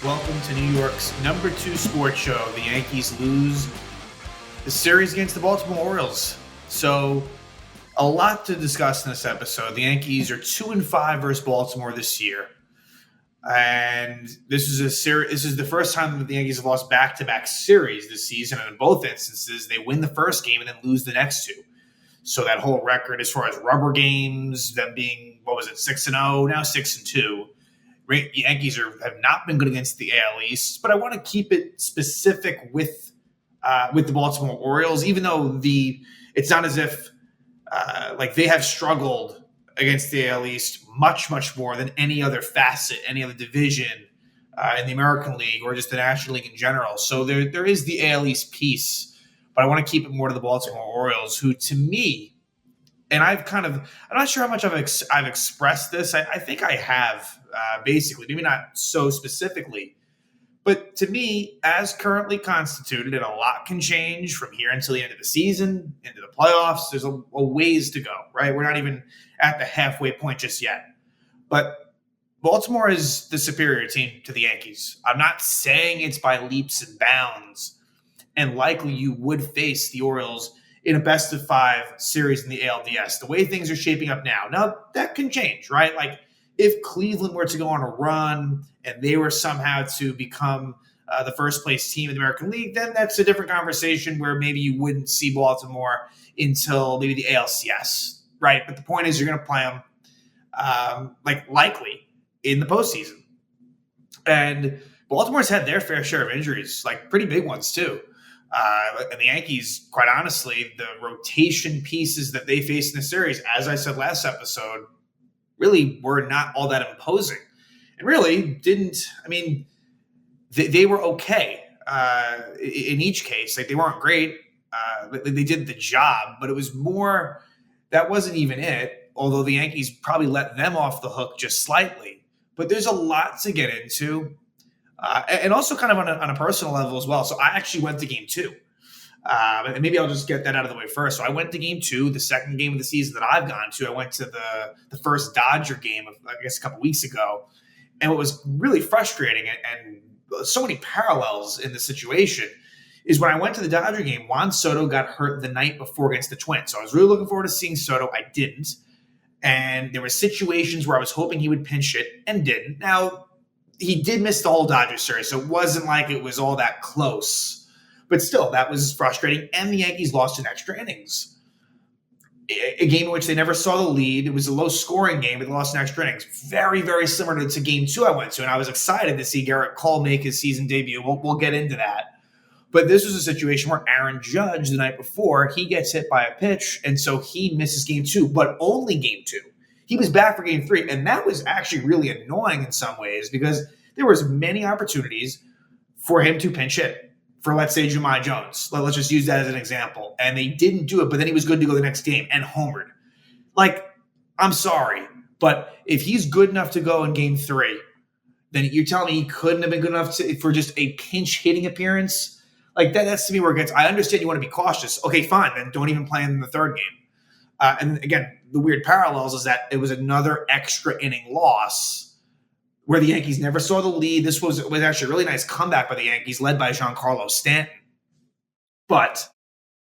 Welcome to New York's #2 sports show. The Yankees lose the series against the Baltimore Orioles. So, a lot to discuss in this episode. The Yankees are 2-5 versus Baltimore this year. And this is the first time that the Yankees have lost back-to-back series this season. And in both instances, they win the first game and then lose the next two. So that whole record as far as rubber games, them being, 6-0, now 6-2. The Yankees have not been good against the AL East, but I want to keep it specific with the Baltimore Orioles, even though it's not as if they have struggled against the AL East much, much more than any other facet, any other division in the American League or just the National League in general. So there is the AL East piece, but I want to keep it more to the Baltimore Orioles, who to me, and I'm not sure how much I've expressed this. I think I have, basically, maybe not so specifically, but to me, as currently constituted, and a lot can change from here until the end of the season, into the playoffs. There's a ways to go, right? We're not even at the halfway point just yet. But Baltimore is the superior team to the Yankees. I'm not saying it's by leaps and bounds, and likely you would face the Orioles in a best-of-5 series in the ALDS. The way things are shaping up now, that can change, right? Like, if Cleveland were to go on a run and they were somehow to become the first-place team in the American League, then that's a different conversation where maybe you wouldn't see Baltimore until maybe the ALCS, right? But the point is you're going to play them, likely in the postseason. And Baltimore's had their fair share of injuries, pretty big ones too. And the Yankees, quite honestly, the rotation pieces that they faced in the series, as I said last episode, really were not all that imposing. And really they were okay in each case. They weren't great. They did the job, but it was more, that wasn't even it, although the Yankees probably let them off the hook just slightly. But there's a lot to get into. And also kind of on a personal level as well. So I actually went to game 2. And maybe I'll just get that out of the way first. So I went to game 2, the second game of the season that I've gone to. I went to the first Dodger game, I guess, a couple weeks ago. And what was really frustrating and so many parallels in the situation is when I went to the Dodger game, Juan Soto got hurt the night before against the Twins. So I was really looking forward to seeing Soto. I didn't. And there were situations where I was hoping he would pinch hit and didn't. Now, he did miss the whole Dodgers series, so it wasn't like it was all that close. But still, that was frustrating, and the Yankees lost in extra innings. A game in which they never saw the lead. It was a low-scoring game, but they lost in extra innings. Very, very similar to game 2 I went to, and I was excited to see Garrett Cole make his season debut. We'll get into that. But this was a situation where Aaron Judge, the night before, he gets hit by a pitch, and so he misses game 2, but only game 2. He was back for game 3, and that was actually really annoying in some ways because there was many opportunities for him to pinch hit for, let's say, Jahmai Jones. Let's just use that as an example. And they didn't do it, but then he was good to go the next game and homered. I'm sorry, but if he's good enough to go in game 3, then you're telling me he couldn't have been good enough for just a pinch hitting appearance? That's to me where it gets, I understand you want to be cautious. Okay, fine, then don't even play in the third game. And again, the weird parallels is that it was another extra inning loss where the Yankees never saw the lead. This was actually a really nice comeback by the Yankees, led by Giancarlo Stanton. But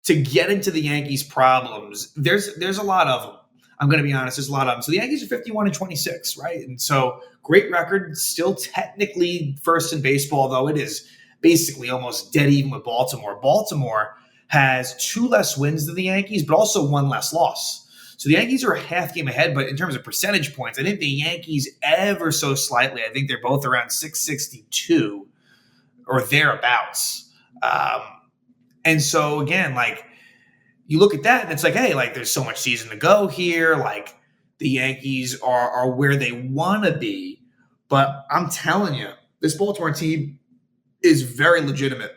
to get into the Yankees' problems, there's a lot of them. I'm going to be honest, there's a lot of them. So the Yankees are 51-26, right? And so great record, still technically first in baseball, though it is basically almost dead even with Baltimore. Baltimore has 2 less wins than the Yankees, but also 1 less loss. So the Yankees are a half game ahead, but in terms of percentage points, I think the Yankees ever so slightly, I think they're both around 662 or thereabouts. And so again, you look at that and it's hey, there's so much season to go here. The Yankees are where they want to be. But I'm telling you, this Baltimore team is very legitimate.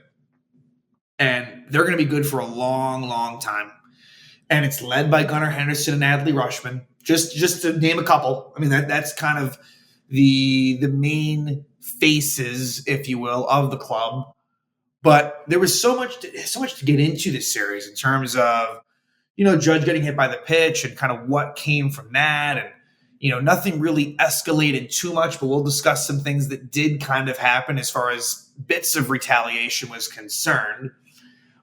And they're going to be good for a long, long time. And it's led by Gunnar Henderson and Adley Rutschman, just to name a couple. I mean, that's kind of the main faces, if you will, of the club. But there was so much to get into this series in terms of, Judge getting hit by the pitch and kind of what came from that. And, Nothing really escalated too much, but we'll discuss some things that did kind of happen as far as bits of retaliation was concerned.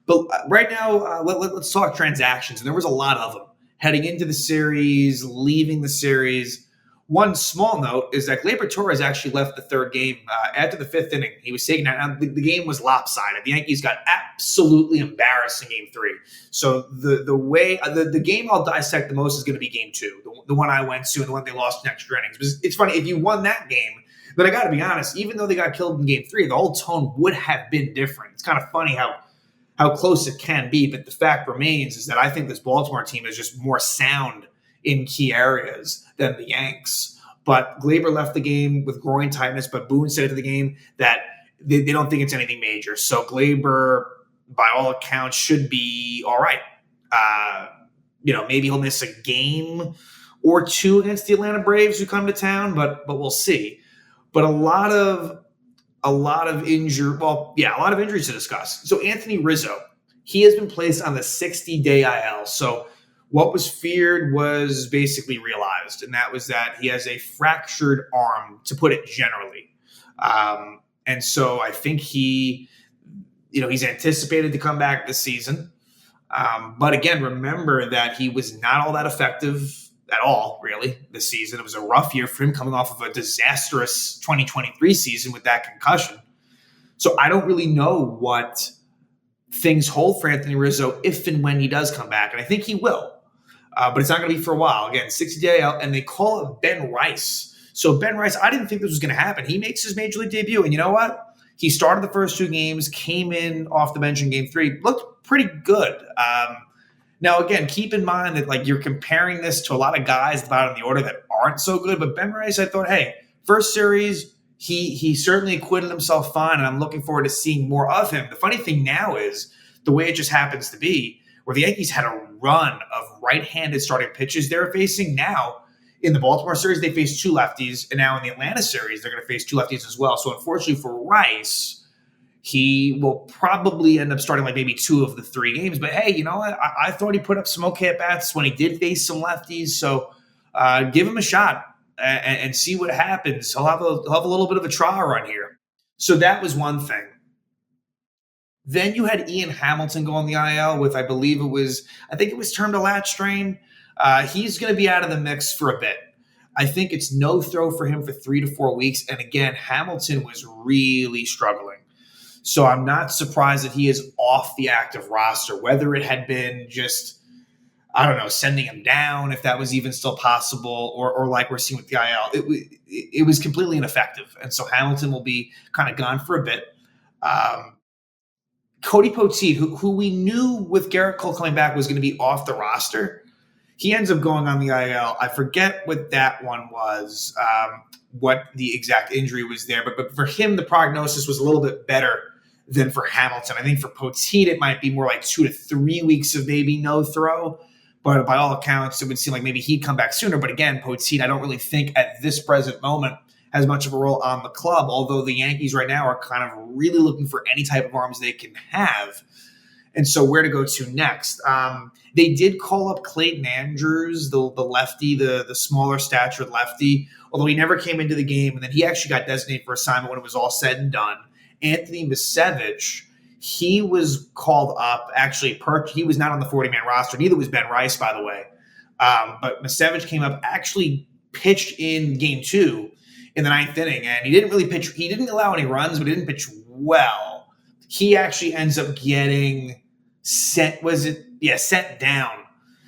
But right now, let's talk transactions. And there was a lot of them heading into the series, leaving the series. One small note is that Gleyber Torres actually left the third game after the fifth inning. He was taken out. The game was lopsided. The Yankees got absolutely embarrassed in Game 3. So the game I'll dissect the most is going to be Game 2, the one I went to and the one they lost in extra innings. It's funny, if you won that game, but I got to be honest, even though they got killed in Game 3, the whole tone would have been different. It's kind of funny how close it can be, but the fact remains is that I think this Baltimore team is just more sound in key areas than the Yanks. But Gleyber left the game with groin tightness, but Boone said to the game that they don't think it's anything major. So Gleyber, by all accounts, should be all right. Maybe he'll miss a game or two against the Atlanta Braves who come to town, but we'll see. But a lot of injuries to discuss. So Anthony Rizzo, he has been placed on the 60-day IL. So what was feared was basically realized, and that was that he has a fractured arm, to put it generally. And so I think he's anticipated to come back this season. But again, remember that he was not all that effective at all, really, this season. It was a rough year for him, coming off of a disastrous 2023 season with that concussion. So I don't really know what things hold for Anthony Rizzo if and when he does come back. And I think he will. But it's not going to be for a while. Again, 60-day out, and they call it Ben Rice. So Ben Rice, I didn't think this was going to happen. He makes his major league debut, and you know what? He started the first two games, came in off the bench in Game 3, looked pretty good. Now, again, keep in mind that you're comparing this to a lot of guys at the bottom of the order that aren't so good. But Ben Rice, I thought, hey, first series, he certainly acquitted himself fine, and I'm looking forward to seeing more of him. The funny thing now is the way it just happens to be, where the Yankees had a run of right-handed starting pitchers they're facing now. In the Baltimore series, they faced two lefties, and now in the Atlanta series, they're going to face two lefties as well. So unfortunately for Rice, he will probably end up starting maybe two of the three games. But hey, you know what? I thought he put up some okay at-bats when he did face some lefties. So give him a shot and see what happens. He'll have a little bit of a trial run here. So that was one thing. Then you had Ian Hamilton go on the IL with, I think it was termed a lat strain. He's going to be out of the mix for a bit. I think it's no throw for him for 3 to 4 weeks. And again, Hamilton was really struggling. So I'm not surprised that he is off the active roster, whether it had been just, sending him down, if that was even still possible, or like we're seeing with the IL. It was completely ineffective. And so Hamilton will be kind of gone for a bit. Cody Poteet, who we knew with Garrett Cole coming back was going to be off the roster, he ends up going on the IL. I forget what that one was, what the exact injury was there. But for him, the prognosis was a little bit better than for Hamilton. I think for Poteet, it might be more like 2 to 3 weeks of maybe no throw. But by all accounts, it would seem like maybe he'd come back sooner. But again, Poteet, I don't really think at this present moment has much of a role on the club, although the Yankees right now are kind of really looking for any type of arms they can have. And so where to go to next? They did call up Clayton Andrews, the lefty, the smaller statured lefty, although he never came into the game. And then he actually got designated for assignment when it was all said and done. Anthony Misevich, he was called up. Actually, he was not on the 40-man roster. Neither was Ben Rice, by the way. But Misevich came up, actually pitched in Game 2 in the ninth inning, and he didn't really pitch. He didn't allow any runs, but he didn't pitch well. He actually ends up getting sent down.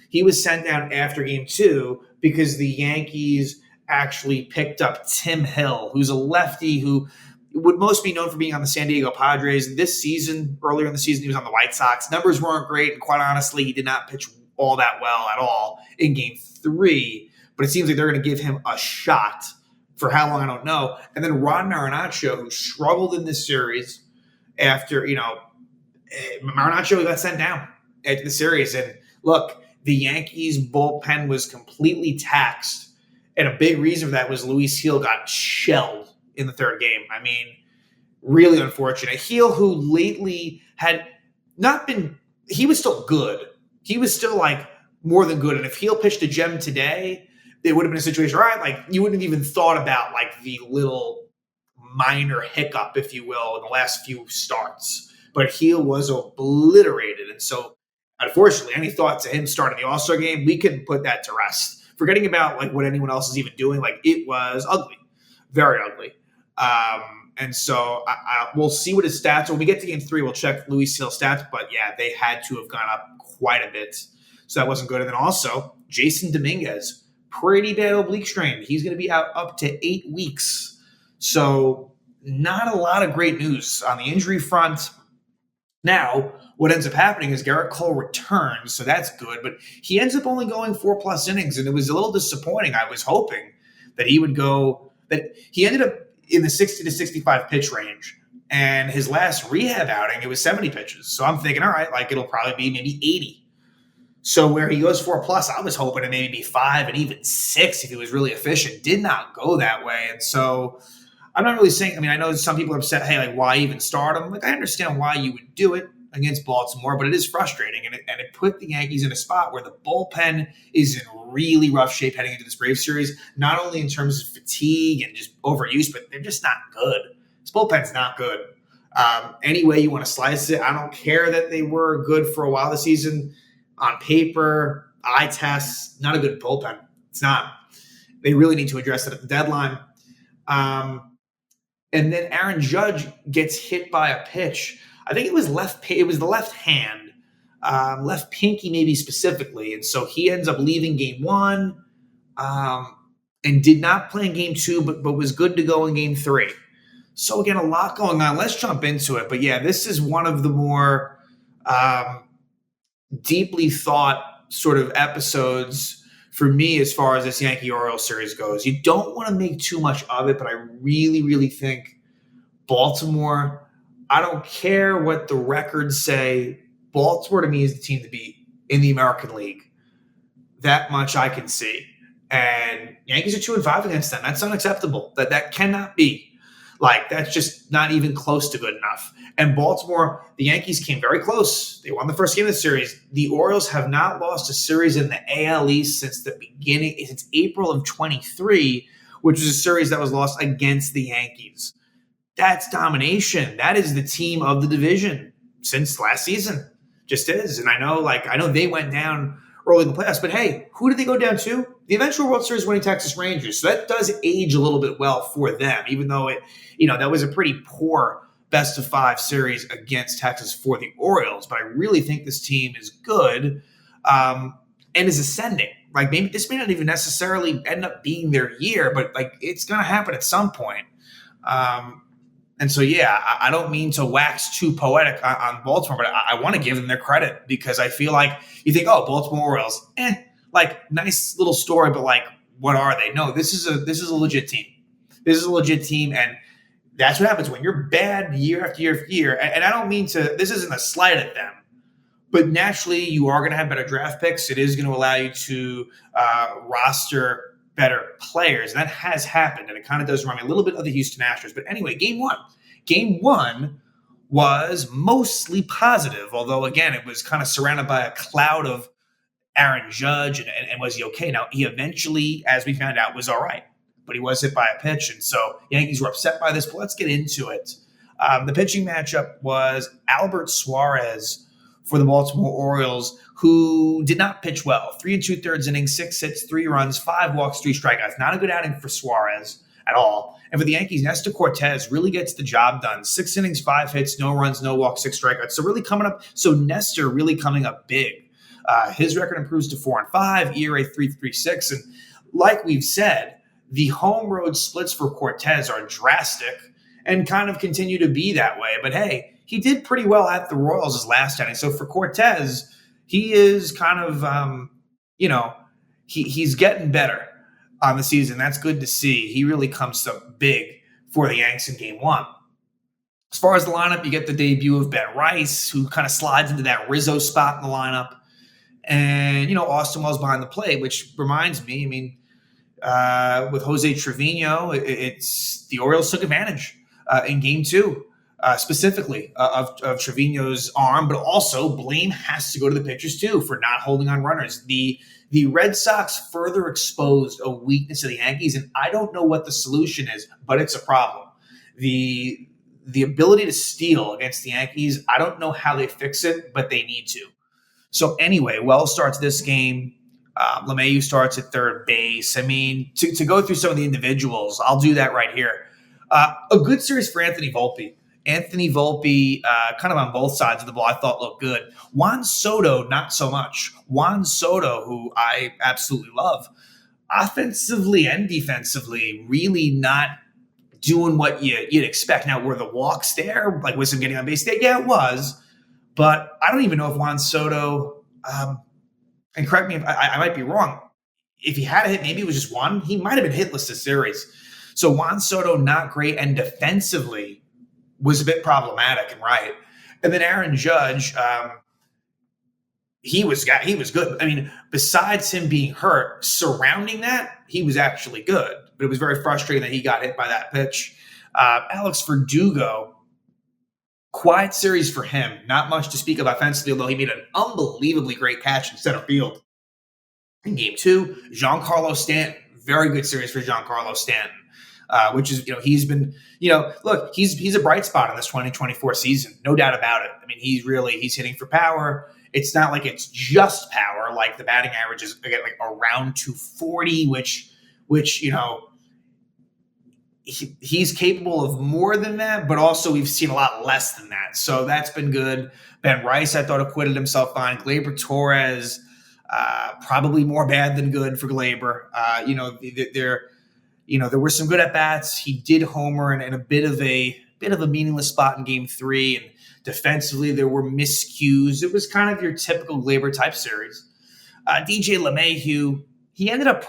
He was sent down after Game 2 because the Yankees actually picked up Tim Hill, who's a lefty who would most be known for being on the San Diego Padres. This season, earlier in the season, he was on the White Sox. Numbers weren't great, and quite honestly, he did not pitch all that well at all in Game 3. But it seems like they're going to give him a shot. For how long, I don't know. And then Ron Marinaccio, who struggled in this series after, Marinaccio got sent down at the series. And look, the Yankees bullpen was completely taxed. And a big reason for that was Luis Gil got shelled in the third game. I mean, really unfortunate. Gil, who lately had not been, he was still good. He was still more than good. And if Gil pitched a gem today, it would have been a situation, right? Like you wouldn't have even thought about like the little minor hiccup, if you will, in the last few starts. But he was obliterated. And so, unfortunately, any thought to him starting the All-Star game, we can put that to rest. Forgetting about like what anyone else is even doing, like it was ugly, very ugly. And so we'll see what his stats are. When we get to game 3, we'll check Luis Seal's stats. But yeah, they had to have gone up quite a bit. So that wasn't good. And then also, Jason Dominguez, pretty bad oblique strain. He's going to be out up to 8 weeks. So not a lot of great news on the injury front. Now, what ends up happening is Garrett Cole returns, so that's good. But he ends up only going 4+ innings, and it was a little disappointing. I was hoping that he would go – that he ended up in the 60 to 65 pitch range. And his last rehab outing, it was 70 pitches. So I'm thinking, all right, like it'll probably be maybe 80. So where he goes 4+, I was hoping to maybe be 5 and even 6 if he was really efficient. Did not go that way. And so I'm not really saying, I mean, I know some people are upset, hey, like why even start him? Like I understand why you would do it against Baltimore, but it is frustrating. And it put the Yankees in a spot where the bullpen is in really rough shape heading into this Braves series, not only in terms of fatigue and just overuse, but they're just not good. This bullpen's not good. Any way you want to slice it, I don't care that they were good for a while this season. On paper, eye tests, not a good bullpen. It's not. They really need to address it at the deadline. And then Aaron Judge gets hit by a pitch. I think it was the left hand, left pinky maybe specifically. And so he ends up leaving game 1 and did not play in game 2, but was good to go in game 3. So again, a lot going on. Let's jump into it. But yeah, this is one of the more deeply thought sort of episodes for me as far as this Yankee-Orioles series goes. You don't want to make too much of it, but I really, really think Baltimore, I don't care what the records say, Baltimore to me is the team to beat in the American League. That much I can see. And Yankees are 2-5 against them. That's unacceptable. That cannot be. Like, that's just not even close to good enough. And Baltimore, the Yankees came very close. They won the first game of the series. The Orioles have not lost a series in the AL East since April of 23, which was a series that was lost against the Yankees. That's domination. That is the team of the division since last season. Just is. And I know they went down early in the playoffs, but hey, who did they go down to? The eventual World Series winning Texas Rangers. So that does age a little bit well for them, even though that was a pretty poor best-of-5 series against Texas for the Orioles. But I really think this team is good and is ascending. Like maybe this may not even necessarily end up being their year, but like it's going to happen at some point. And so, yeah, I don't mean to wax too poetic on Baltimore, but I want to give them their credit because I feel like you think, oh, Baltimore Orioles, like nice little story, but like, what are they? No, this is a legit team. This is a legit team, and that's what happens when you're bad year after year after year. And I don't mean to. This isn't a slight at them, but naturally, you are going to have better draft picks. It is going to allow you to roster better players. And that has happened, and it kind of does remind me a little bit of the Houston Astros. But anyway, game one was mostly positive, although, again, it was kind of surrounded by a cloud of Aaron Judge, and was he okay? Now, he eventually, as we found out, was all right, but he was hit by a pitch, and so Yankees were upset by this, but let's get into it. The pitching matchup was Albert Suarez for the Baltimore Orioles, who did not pitch well. 3 2/3 innings, 6 hits, 3 runs, 5 walks, 3 strikeouts. Not a good outing for Suarez at all. And for the Yankees, Nestor Cortez really gets the job done. 6 innings, 5 hits, no runs, no walks, 6 strikeouts. So Nestor really coming up big. His record improves to 4-5, ERA 3.36. And like we've said, the home road splits for Cortez are drastic and kind of continue to be that way. But hey, he did pretty well at the Royals his last outing. So for Cortez, he is kind of, he's getting better on the season. That's good to see. He really comes up big for the Yanks in game 1. As far as the lineup, you get the debut of Ben Rice, who kind of slides into that Rizzo spot in the lineup. And, Austin Wells behind the plate, which reminds me, with Jose Trevino, it's the Orioles took advantage in game 2. specifically of Trevino's arm, but also blame has to go to the pitchers too for not holding on runners. The Red Sox further exposed a weakness of the Yankees, and I don't know what the solution is, but it's a problem. The ability to steal against the Yankees, I don't know how they fix it, but they need to. So anyway, Wells starts this game. LeMahieu starts at third base. I mean, to go through some of the individuals, I'll do that right here. A good series for Anthony Volpe. Anthony Volpe, kind of on both sides of the ball, I thought looked good. Juan Soto, not so much. Juan Soto, who I absolutely love, offensively and defensively, really not doing what you'd expect. Now, were the walks there? Like, was him getting on base there? Yeah, it was. But I don't even know if Juan Soto, and correct me if I might be wrong, if he had a hit, maybe it was just one. He might have been hitless this series. So Juan Soto, not great. And defensively, was a bit problematic and right. And then Aaron Judge, he was good. I mean, besides him being hurt, surrounding that, he was actually good. But it was very frustrating that he got hit by that pitch. Alex Verdugo, quiet series for him. Not much to speak of offensively, although he made an unbelievably great catch in center field. In game two, Giancarlo Stanton, very good series for Giancarlo Stanton. Which is, he's been, look, he's a bright spot in this 2024 season, no doubt about it. I mean, he's hitting for power. It's not like it's just power, like the batting average is again like around 240, which he's capable of more than that, but also we've seen a lot less than that. So that's been good. Ben Rice, I thought, acquitted himself fine. Gleyber Torres, probably more bad than good for Gleyber. There were some good at bats. He did homer in a bit of a meaningless spot in game three, and defensively there were miscues. It was kind of your typical Gleyber type series. DJ LeMahieu, he ended up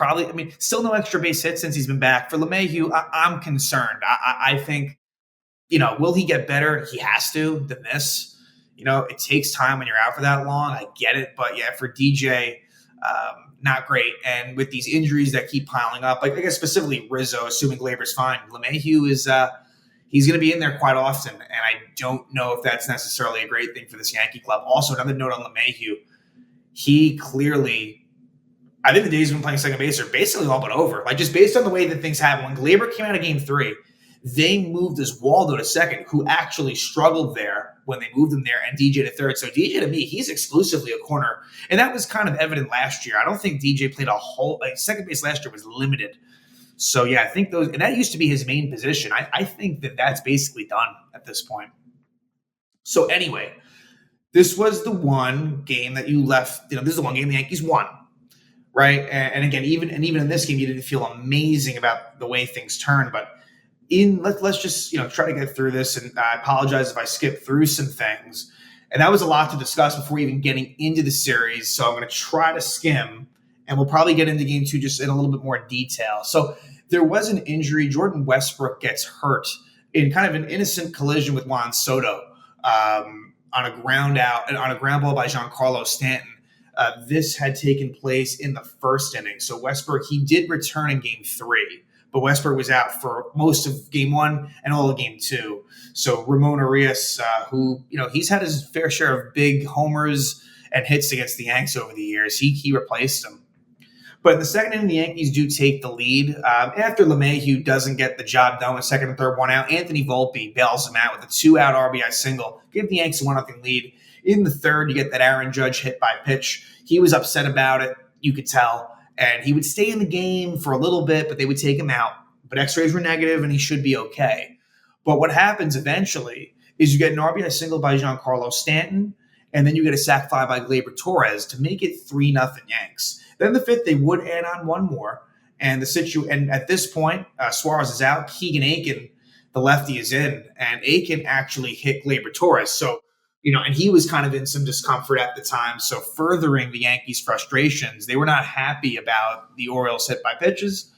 still no extra base hits since he's been back. For LeMahieu, I'm concerned. I think, will he get better? He has to than this. It takes time when you're out for that long. I get it, but yeah, for DJ. Not great. And with these injuries that keep piling up, like I guess specifically Rizzo, assuming Gleyber's fine, LeMahieu is he's going to be in there quite often. And I don't know if that's necessarily a great thing for this Yankee club. Also, another note on LeMahieu, he clearly, I think the days of him playing second base are basically all but over. Like just based on the way that things happen. When Gleyber came out of game three, they moved Oswaldo to second, who actually struggled there when they moved him there, and DJ to third. So DJ, to me, he's exclusively a corner. And that was kind of evident last year. I don't think DJ played second base last year was limited. So yeah, I think and that used to be his main position. I think that's basically done at this point. So anyway, this was the one game that you left, this is the one game the Yankees won. Right. And again, even in this game, you didn't feel amazing about the way things turned, but let's just try to get through this, and I apologize if I skip through some things. And that was a lot to discuss before even getting into the series, so I'm going to try to skim, and we'll probably get into game two just in a little bit more detail. So there was an injury. Jordan Westbrook gets hurt in kind of an innocent collision with Juan Soto on a ground ball by Giancarlo Stanton. This had taken place in the first inning. So Westbrook, he did return in game three. But Westbrook was out for most of game one and all of game two. So Ramon Arias, who, he's had his fair share of big homers and hits against the Yanks over the years, he replaced him. But in the second inning, the Yankees do take the lead. After LeMahieu doesn't get the job done with second and third one out, Anthony Volpe bails him out with a 2-out RBI single, give the Yanks a 1-0 lead. In the third, you get that Aaron Judge hit by pitch. He was upset about it, you could tell. And he would stay in the game for a little bit, but they would take him out. But x-rays were negative, and he should be okay. But what happens eventually is you get an RBI single by Giancarlo Stanton, and then you get a sac fly by Gleyber Torres to make it 3-0 Yanks. Then the fifth, they would add on one more. And and at this point, Suarez is out. Keegan Aiken, the lefty, is in. And Aiken actually hit Gleyber Torres. So, and he was kind of in some discomfort at the time. So furthering the Yankees' frustrations, they were not happy about the Orioles hit by pitches.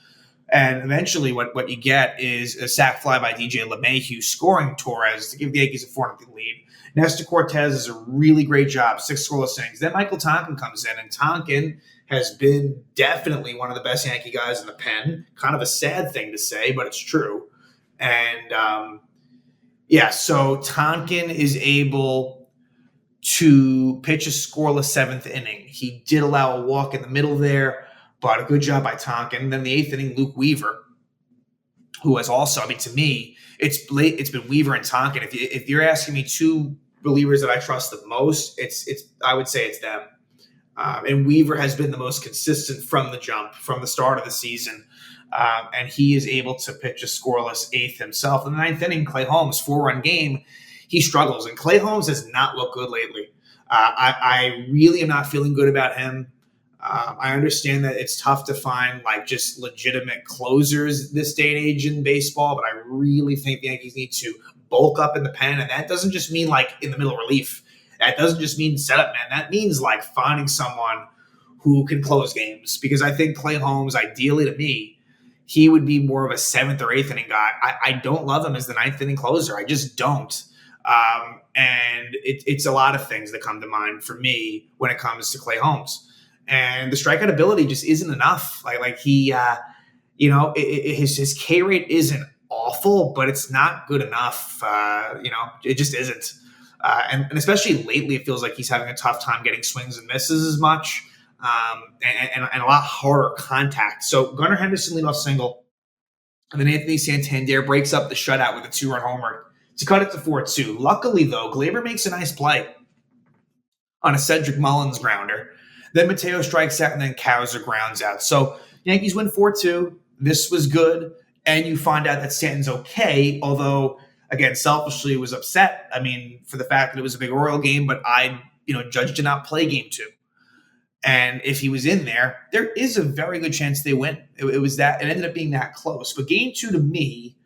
And eventually what you get is a sac fly by DJ LeMahieu scoring Torres to give the Yankees a 4-0 lead. Nestor Cortez does a really great job, 6 scoreless innings. Then Michael Tonkin comes in, and Tonkin has been definitely one of the best Yankee guys in the pen. Kind of a sad thing to say, but it's true. And, Yeah, so Tonkin is able to pitch a scoreless seventh inning. He did allow a walk in the middle there, but a good job by Tonkin. And then the eighth inning, Luke Weaver, who has also, I mean, to me, it's been Weaver and Tonkin. If you're asking me two relievers that I trust the most, it's I would say it's them. And Weaver has been the most consistent from the jump, from the start of the season. And he is able to pitch a scoreless eighth himself. In the ninth inning, Clay Holmes, 4-run game, he struggles. And Clay Holmes has not looked good lately. I really am not feeling good about him. I understand that it's tough to find like just legitimate closers this day and age in baseball, but I really think the Yankees need to bulk up in the pen. And that doesn't just mean like in the middle relief. That doesn't just mean setup man. That means like finding someone who can close games. Because I think Clay Holmes, ideally to me, he would be more of a seventh or eighth inning guy. I don't love him as the ninth inning closer. I just don't. And it's a lot of things that come to mind for me when it comes to Clay Holmes. And the strikeout ability just isn't enough. Like he, his K rate isn't awful, but it's not good enough. It just isn't. And especially lately, it feels like he's having a tough time getting swings and misses as much, and a lot harder contact. So Gunnar Henderson leadoff single, and then Anthony Santander breaks up the shutout with a 2-run homer to cut it to 4-2. Luckily, though, Glaber makes a nice play on a Cedric Mullins grounder. Then Mateo strikes out, and then Cowser grounds out. So Yankees win 4-2. This was good, and you find out that Stanton's okay, although, again, selfishly was upset. I mean, for the fact that it was a big Oriole game, but Judge did not play game 2. And if he was in there, there is a very good chance they win. It ended up being that close. But game 2 to me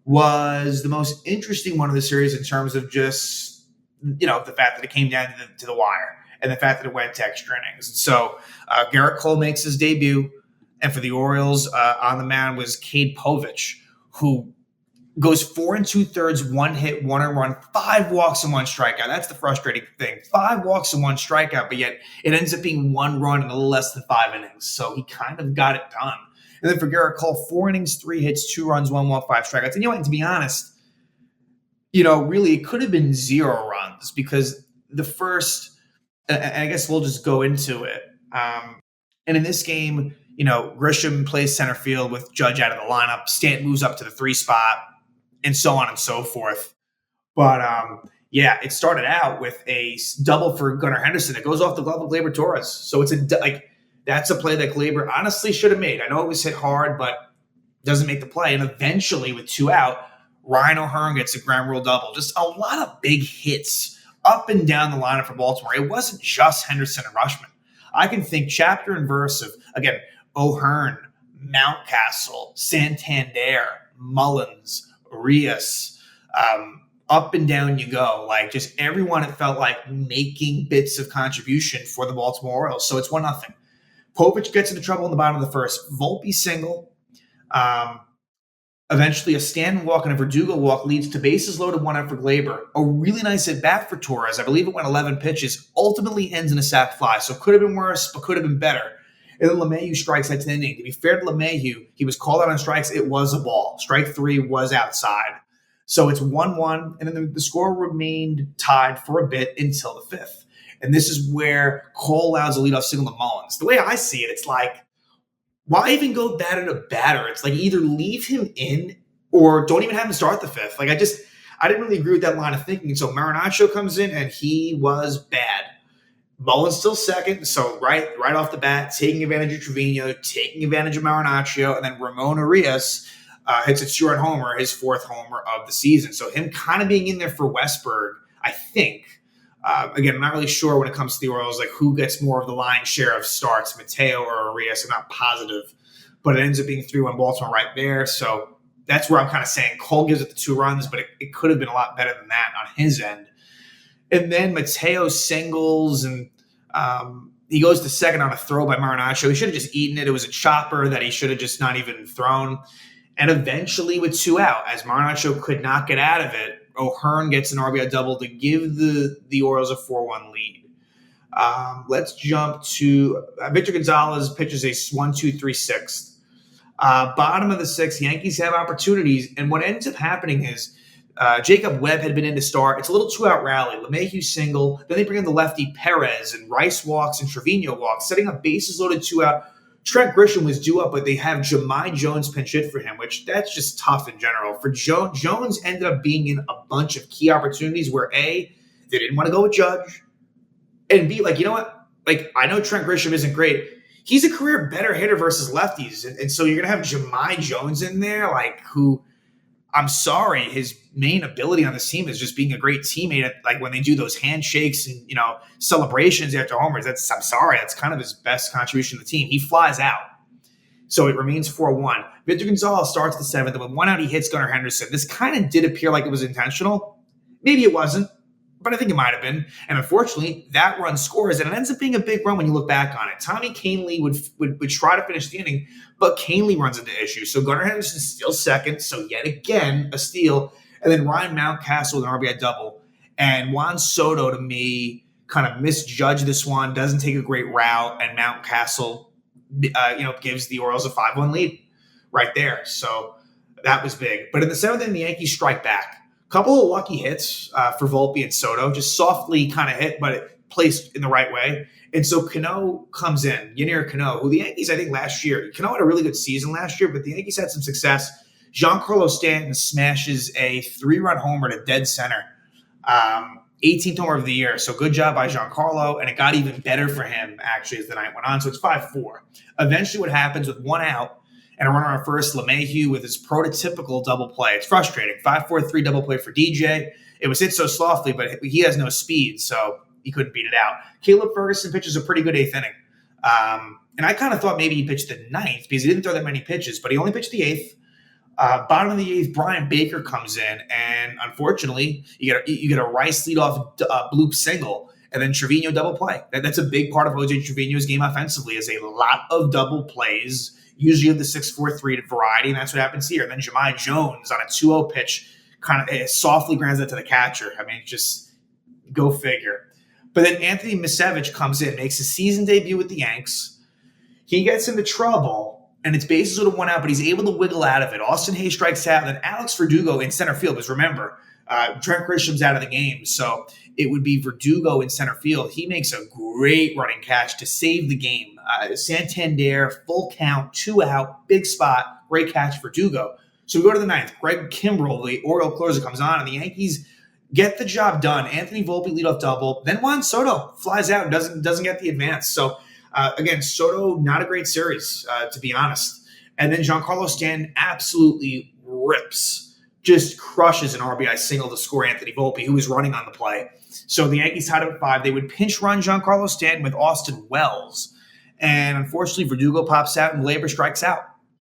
was the most interesting one of the series in terms of just, the fact that it came down to the wire and the fact that it went to extra innings. So Garrett Cole makes his debut. And for the Orioles, on the mound was Cade Povich, who goes 4 2/3, 1 hit, 1 run, 5 walks and 1 strikeout. That's the frustrating thing. 5 walks and 1 strikeout, but yet it ends up being 1 run in a little less than 5 innings. So he kind of got it done. And then for Garrett Cole, 4 innings, 3 hits, 2 runs, 1 walk, 5 strikeouts. And to be honest, really it could have been 0 runs because the first, and I guess we'll just go into it. And in this game, Grisham plays center field with Judge out of the lineup. Stanton moves up to the 3 spot, and so on and so forth. But it started out with a double for Gunnar Henderson. It goes off the glove of Gleyber Torres. So it's that's a play that Gleyber honestly should have made. I know it was hit hard, but doesn't make the play. And eventually, with 2 out, Ryan O'Hearn gets a ground rule double. Just a lot of big hits up and down the lineup for Baltimore. It wasn't just Henderson and Rushman. I can think chapter and verse of, again, O'Hearn, Mountcastle, Santander, Mullins, Arias, up and down you go. Like just everyone, it felt like making bits of contribution for the Baltimore Orioles. So it's 1-0. Povich gets into trouble in the bottom of the first. Volpe single. Eventually, a Stanton walk and a Verdugo walk leads to bases loaded, 1 out for Gleyber. A really nice at bat for Torres. I believe it went 11 pitches. Ultimately ends in a sac fly. So could have been worse, but could have been better. And then LeMahieu strikes out to the inning. To be fair to LeMahieu, he was called out on strikes. It was a ball. Strike 3 was outside. So it's 1-1. And then the score remained tied for a bit until the 5th. And this is where Cole allows a leadoff single to Mullins. The way I see it, it's like, why even go batter to batter? It's like either leave him in or don't even have him start the 5th. Like I didn't really agree with that line of thinking. So Marinaccio comes in and he was bad. Mullins still second, so right off the bat, taking advantage of Trevino, taking advantage of Marinaccio, and then Ramon Arias hits a 2-run homer, his 4th homer of the season. So him kind of being in there for Westberg, I think. Again, I'm not really sure when it comes to the Orioles, like who gets more of the lion's share of starts, Mateo or Arias. I'm not positive, but it ends up being 3-1 Baltimore right there. So that's where I'm kind of saying Cole gives it the 2 runs, but it could have been a lot better than that on his end. And then Mateo singles, and he goes to second on a throw by Marinaccio. He should have just eaten it. It was a chopper that he should have just not even thrown. And eventually with 2 out, as Marinaccio could not get out of it, O'Hearn gets an RBI double to give the Orioles a 4-1 lead. Let's jump to Victor Gonzalez pitches a 1-2-3 6th. Bottom of the 6th, Yankees have opportunities. And what ends up happening is Jacob Webb had been in to start. It's a little two-out rally. LeMahieu single. Then they bring in the lefty Perez, and Rice walks and Trevino walks, setting up bases loaded two-out. Trent Grisham was due up, but they have Jahmai Jones pinch hit for him, which that's just tough in general. For Jones ended up being in a bunch of key opportunities where A, they didn't want to go with Judge, and B, like, you know what? Like, I know Trent Grisham isn't great. He's a career better hitter versus lefties, and so you're going to have Jahmai Jones in there, like, who, I'm sorry, his main ability on this team is just being a great teammate. Like when they do those handshakes and celebrations after homers, I'm sorry, that's kind of his best contribution to the team. He flies out, so it remains 4-1. Victor Gonzalez starts the seventh, and with one out, he hits Gunnar Henderson. This kind of did appear like it was intentional. Maybe it wasn't, but I think it might have been. And unfortunately, that run scores, and it ends up being a big run when you look back on it. Tommy Kahnle would try to finish the inning, but Kahnle runs into issues. So Gunnar Henderson's still second, so yet again, a steal. And then Ryan Mountcastle with an RBI double. And Juan Soto, to me, kind of misjudged this one, doesn't take a great route, and Mountcastle gives the Orioles a 5-1 lead right there. So that was big. But in the seventh inning, the Yankees strike back. Couple of lucky hits for Volpe and Soto, just softly kind of hit, but it placed in the right way. And so Cano comes in, Yennier Cano, who the Yankees, I think last year, Cano had a really good season last year, but the Yankees had some success. Giancarlo Stanton smashes a 3-run homer to dead center, 18th homer of the year. So good job by Giancarlo, and it got even better for him, actually, as the night went on. So it's 5-4. Eventually what happens with one out, and a runner on first, LeMahieu with his prototypical double play. It's frustrating. 5-4-3 double play for DJ. It was hit so softly, but he has no speed, so he couldn't beat it out. Caleb Ferguson pitches a pretty good eighth inning. And I kind of thought maybe he pitched the ninth because he didn't throw that many pitches, but he only pitched the eighth. Bottom of the eighth, Brian Baker comes in, and unfortunately, you get a Rice leadoff bloop single, and then Trevino double play. That's a big part of Jose Trevino's game offensively, is a lot of double plays, usually of the 6-4-3 variety, and that's what happens here. And then Jahmai Jones on a 2-0 pitch kind of softly grounds that to the catcher. I mean, just go figure. But then Anthony Misevich comes in, makes his season debut with the Yanks. He gets into trouble, and it's bases with a one out, but he's able to wiggle out of it. Austin Hayes strikes out, and then Alex Verdugo in center field. Because remember, Trent Grisham's out of the game, so it would be Verdugo in center field. He makes a great running catch to save the game. Santander, full count, 2 out, big spot, great catch, Verdugo. So we go to the ninth. Greg Kimbrell, the Oriole closer, comes on, and the Yankees get the job done. Anthony Volpe leadoff double. Then Juan Soto flies out and doesn't get the advance. So again, Soto, not a great series, to be honest. And then Giancarlo Stanton absolutely rips, just crushes an RBI single to score Anthony Volpe, who was running on the play. So the Yankees tied up at 5. They would pinch run Giancarlo Stanton with Austin Wells. And unfortunately, Verdugo pops out and Labor strikes out.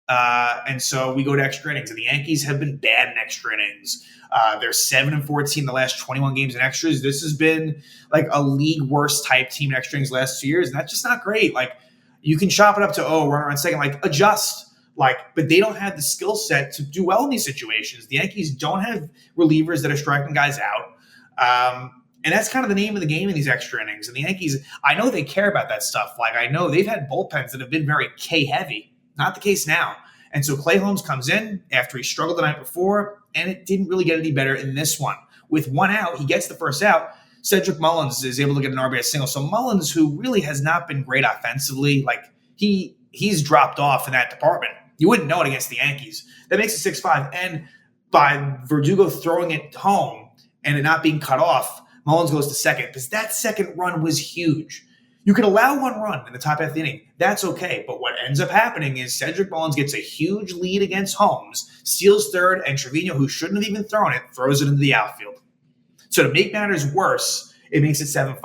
And so we go to extra innings. And the Yankees have been bad in extra innings. They're 7-14 the last 21 games in extras. This has been like a league worst type team in extra innings the last 2 years. And that's just not great. Like, you can chop it up to, runner on second, like adjust. But they don't have the skill set to do well in these situations. The Yankees don't have relievers that are striking guys out. And that's kind of the name of the game in these extra innings. And the Yankees, I know they care about that stuff. Like, I know they've had bullpens that have been very K-heavy. Not the case now. And so Clay Holmes comes in after he struggled the night before, and it didn't really get any better in this one. With one out, he gets the first out. Cedric Mullins is able to get an RBI single. So Mullins, who really has not been great offensively, like he's dropped off in that department. You wouldn't know it against the Yankees. That makes it 6-5. And by Verdugo throwing it home and it not being cut off, Mullins goes to second because that second run was huge. You can allow one run in the top half of the inning. That's okay. But what ends up happening is Cedric Mullins gets a huge lead against Holmes, steals third, and Trevino, who shouldn't have even thrown it, throws it into the outfield. So to make matters worse, it makes it 7-5.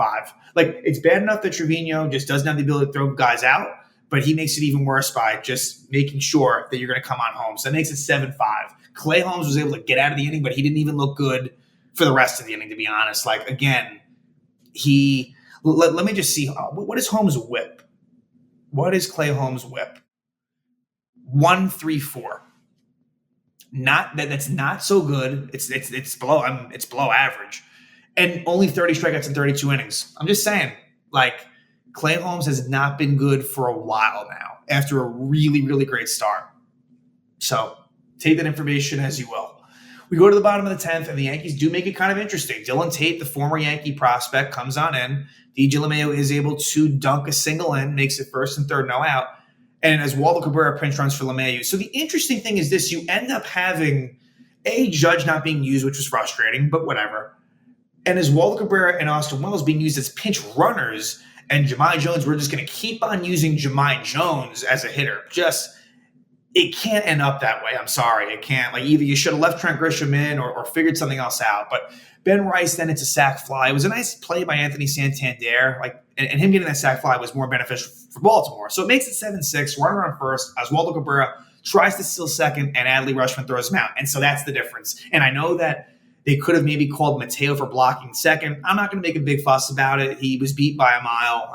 Like, it's bad enough that Trevino just doesn't have the ability to throw guys out, but he makes it even worse by just making sure that you're going to come on home. So that makes it 7-5. Clay Holmes was able to get out of the inning, but he didn't even look good for the rest of the inning, to be honest. Like, again, let me just see. What is Holmes' whip? What is Clay Holmes' whip? 1.34. That's not so good. It's below average, and only 30 strikeouts in 32 innings. I'm just saying, like, Clay Holmes has not been good for a while now after a really, really great start. So take that information as you will. We go to the bottom of the 10th, and the Yankees do make it kind of interesting. Dylan Tate, the former Yankee prospect, comes on in. DJ LeMahieu is able to dunk a single in, makes it first and third, no out. And as Waldo Cabrera pinch runs for LeMahieu. So the interesting thing is this: you end up having a Judge not being used, which was frustrating, but whatever. And as Waldo Cabrera and Austin Wells being used as pinch runners, and Jahmai Jones, we're just going to keep on using Jahmai Jones as a hitter. It can't end up that way. I'm sorry. It can't. Like, either you should have left Trent Grisham in or figured something else out. But Ben Rice, then it's a sac fly. It was a nice play by Anthony Santander. And him getting that sac fly was more beneficial for Baltimore. So it makes it 7-6, runner on first. Oswaldo Cabrera tries to steal second, and Adley Rutschman throws him out. And so that's the difference. And I know that they could have maybe called Mateo for blocking second. I'm not going to make a big fuss about it. He was beat by a mile.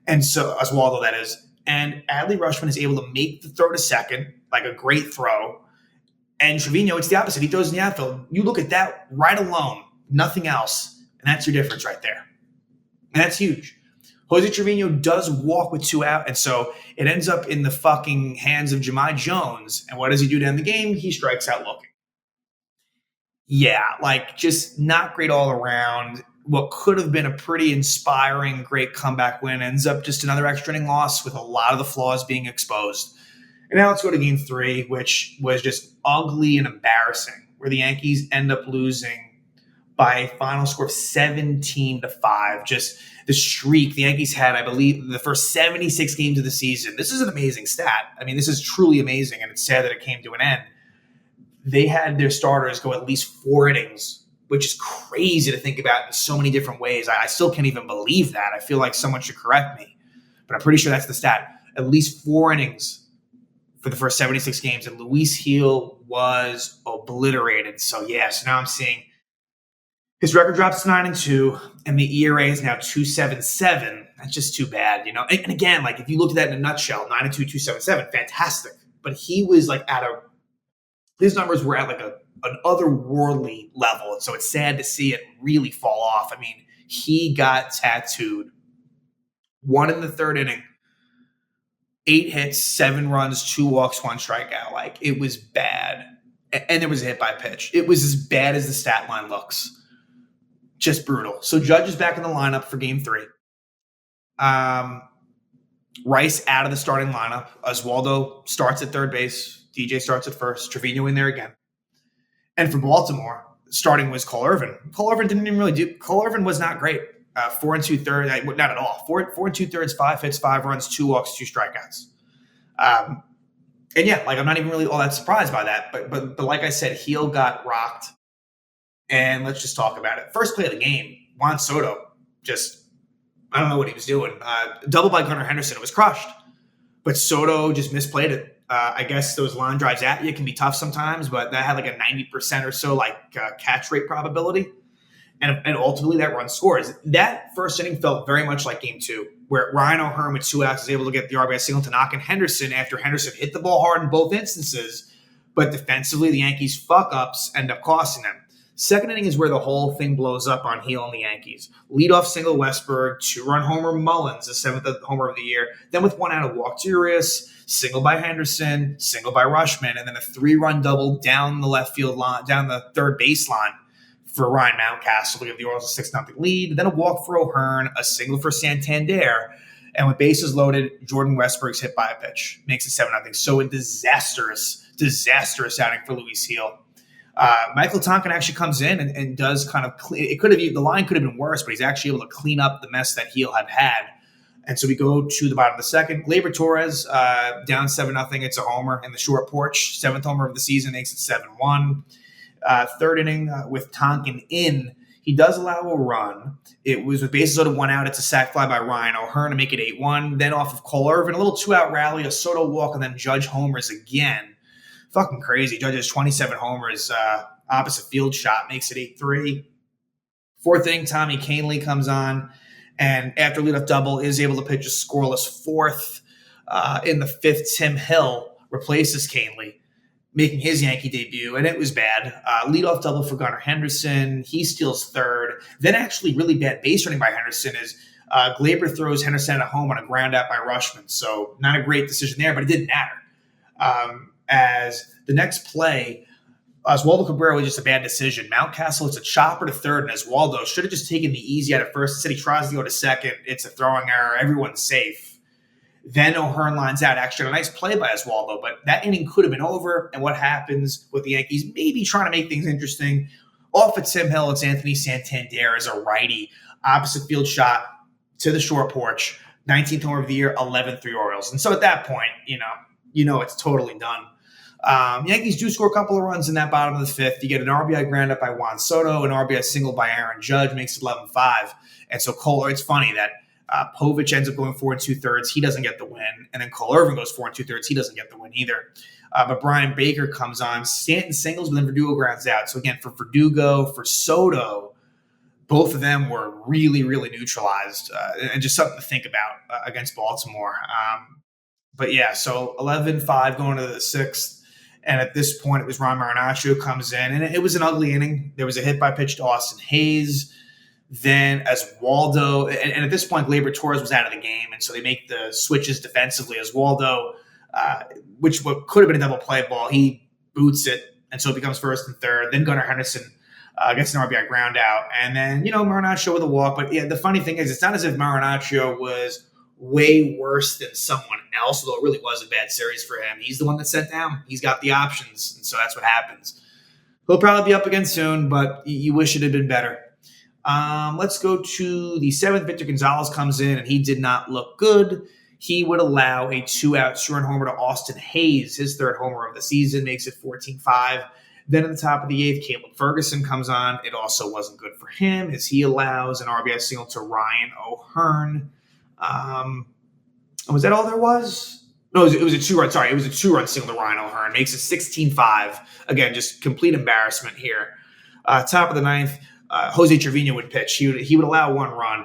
And so Oswaldo, that is. And Adley Rutschman is able to make the throw to second, like a great throw. And Trevino, it's the opposite. He throws in the outfield. You look at that right alone, nothing else. And that's your difference right there. And that's huge. Jose Trevino does walk with 2 out. And so it ends up in the fucking hands of Jahmai Jones. And what does he do to end the game? He strikes out looking. Yeah, just not great all around. What could have been a pretty inspiring, great comeback win ends up just another extra inning loss with a lot of the flaws being exposed. And now let's go to game 3, which was just ugly and embarrassing, where the Yankees end up losing by a final score of 17-5. Just the streak the Yankees had, I believe, the first 76 games of the season. This is an amazing stat. This is truly amazing, and it's sad that it came to an end. They had their starters go at least 4 innings, which is crazy to think about in so many different ways. I still can't even believe that. I feel like someone should correct me, but I'm pretty sure that's the stat. At least 4 innings for the first 76 games, and Luis Gil was obliterated. So now I'm seeing his record drops to 9-2, and the ERA is now 2.77. That's just too bad, And again, if you looked at that in a nutshell, 9-2, 2.77, fantastic. But he was his numbers were at an otherworldly level. And so it's sad to see it really fall off. He got tattooed. 1 in the 3rd inning, 8 hits, 7 runs, 2 walks, 1 strikeout. It was bad. And there was a hit by pitch. It was as bad as the stat line looks. Just brutal. So Judge is back in the lineup for game 3. Rice out of the starting lineup. Oswaldo starts at third base. DJ starts at first. Trevino in there again. And for Baltimore, starting was Cole Irvin. Cole Irvin didn't even really do. Cole Irvin was not great. 4 2/3, not at all. 4 2/3, 5 hits, 5 runs, 2 walks, 2 strikeouts. I'm not even really all that surprised by that. But like I said, Gil got rocked. And let's just talk about it. First play of the game, Juan Soto I don't know what he was doing. Double by Gunnar Henderson. It was crushed. But Soto just misplayed it. I guess those line drives at you can be tough sometimes, but that had a 90% or so catch rate probability. And ultimately that run scores. That first inning felt very much like game 2, where Ryan O'Hearn with 2 outs is able to get the RBI single to knock in Henderson after Henderson hit the ball hard in both instances. But defensively, the Yankees' fuck-ups end up costing them. Second inning is where the whole thing blows up on Gil and the Yankees. Leadoff single Westberg, 2-run homer Mullins, the 7th homer of the year. Then with 1 out, a walk to Urias, single by Henderson, single by Rutschman, and then a 3-run double down the left field line, down the third baseline for Ryan Mountcastle to give the Orioles a 6-0 lead. Then a walk for O'Hearn, a single for Santander, and with bases loaded, Jordan Westberg's hit by a pitch makes it 7-0. So a disastrous outing for Luis Gil. Michael Tonkin actually comes in and does kind of clean. The line could have been worse, but he's actually able to clean up the mess that Gil had. And so we go to the bottom of the second. Gleyber Torres down 7-0. It's a homer in the short porch. 7th homer of the season makes it 7-1. Third inning with Tonkin in. He does allow a run. It was with bases loaded, 1 out. It's a sac fly by Ryan O'Hearn to make it 8-1. Then off of Cole Irvin, a little 2-out rally, a Soto walk, and then Judge homers again. Fucking crazy. Judge has 27 homers. Opposite field shot makes it 8-3. 4th inning, Tommy Kahnle comes on, and after leadoff double is able to pitch a scoreless 4th. In the 5th, Tim Hill replaces Kahnle, making his Yankee debut, and it was bad. Leadoff double for Gunnar Henderson. He steals 3rd. Then actually really bad base running by Henderson is Gleyber throws Henderson at home on a ground out by Rutschman. So not a great decision there, but it didn't matter. As the next play, Oswaldo Cabrera was just a bad decision. Mountcastle, it's a chopper to third, and Oswaldo should have just taken the easy out at first. Instead, he tries to go to second. It's a throwing error. Everyone's safe. Then O'Hearn lines out. Actually, a nice play by Oswaldo, but that inning could have been over. And what happens with the Yankees maybe trying to make things interesting? Off at Tim Hill, it's Anthony Santander as a righty. Opposite field shot to the short porch. 19th homer of the year, 11-3 Orioles. And so at that point, you know it's totally done. Yankees do score a couple of runs in that bottom of the fifth. You get an RBI ground up by Juan Soto, an RBI single by Aaron Judge, makes it 11-5. And so it's funny that Povich ends up going 4 2/3. He doesn't get the win. And then Cole Irvin goes 4 2/3. He doesn't get the win either. But Brian Baker comes on. Stanton singles, but then Verdugo grounds out. So again, for Verdugo, for Soto, both of them were really, really neutralized. And just something to think about against Baltimore. But yeah, so 11-5 going to the sixth. And at this point, it was Ron Marinaccio comes in. And it was an ugly inning. There was a hit by pitch to Austin Hayes. Then as Waldo, and at this point, Gleyber Torres was out of the game. And so they make the switches defensively as Waldo, which could have been a double play ball. He boots it. And so it becomes first and third. Then Gunnar Henderson gets an RBI ground out. And then, Marinaccio with a walk. But yeah, the funny thing is, it's not as if Marinaccio was way worse than someone else, although it really was a bad series for him. He's the one that sent down. He's got the options. And so that's what happens. He'll probably be up again soon, but you wish it had been better. Let's go to the seventh. Victor Gonzalez comes in, and he did not look good. He would allow a 2-out 2-run homer to Austin Hayes, his third homer of the season, makes it 14-5. Then at the top of the eighth, Caleb Ferguson comes on. It also wasn't good for him as he allows an RBI single to Ryan O'Hearn. Was that all there was? No, it was a 2-run. Sorry, it was a 2-run single to Ryan O'Hearn. Makes it 16-5. Again, just complete embarrassment here. Top of the ninth, Jose Trevino would pitch. He would allow 1 run.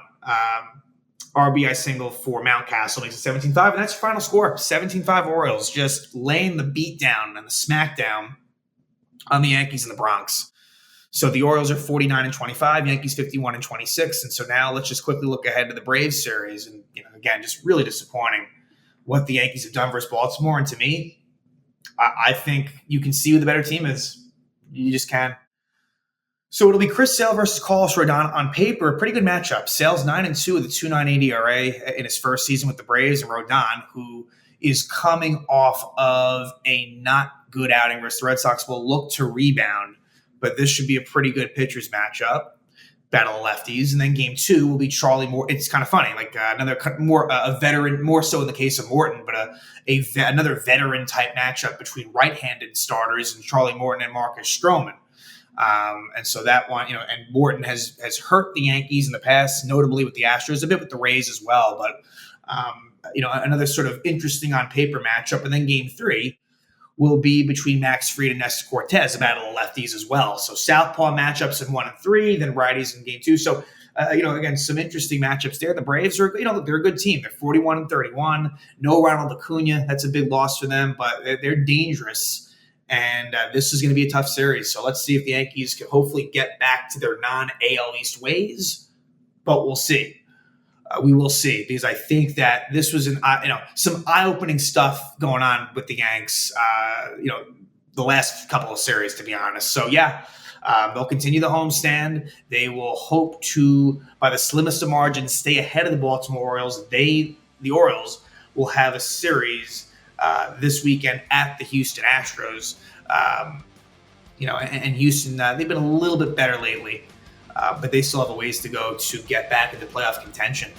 RBI single for Mountcastle makes it 17-5, and that's your final score. 17-5 Orioles, just laying the beat down and the smackdown on the Yankees in the Bronx. So the Orioles are 49-25, Yankees 51-26, and so now let's just quickly look ahead to the Braves series. And again, just really disappointing what the Yankees have done versus Baltimore. And to me, I think you can see who the better team is. You just can. So it'll be Chris Sale versus Carlos Rodon. On paper, a pretty good matchup. Sale's 9-2 with a 2.98 ERA in his first season with the Braves, and Rodon, who is coming off of a not good outing versus the Red Sox, will look to rebound. But this should be a pretty good pitchers matchup. Battle of lefties. And then game 2 will be Charlie Moore. It's kind of funny, like another more a veteran, more so in the case of Morton, but another veteran type matchup between right-handed starters and Charlie Morton and Marcus Stroman. And so that one, and Morton has hurt the Yankees in the past, notably with the Astros, a bit with the Rays as well. But, another sort of interesting on paper matchup. And then game 3 will be between Max Fried and Nestor Cortez, a battle of lefties as well. So southpaw matchups in 1 and 3, then righties in game 2. So, again, some interesting matchups there. The Braves are, they're a good team. They're 41-31. No Ronald Acuna. That's a big loss for them, but they're dangerous. And this is going to be a tough series. So let's see if the Yankees can hopefully get back to their non-AL East ways. But we'll see. We will see, because I think that this was some eye-opening stuff going on with the Yanks. The last couple of series, to be honest. So yeah, they'll continue the homestand. They will hope to, by the slimmest of margins, stay ahead of the Baltimore Orioles. The Orioles will have a series this weekend at the Houston Astros. And Houston, they've been a little bit better lately, but they still have a ways to go to get back into playoff contention.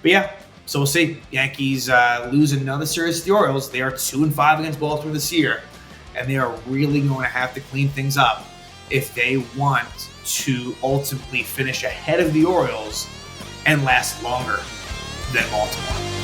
But yeah, so we'll see. Yankees lose another series to the Orioles. They are 2-5 against Baltimore this year, and they are really going to have to clean things up if they want to ultimately finish ahead of the Orioles and last longer than Baltimore.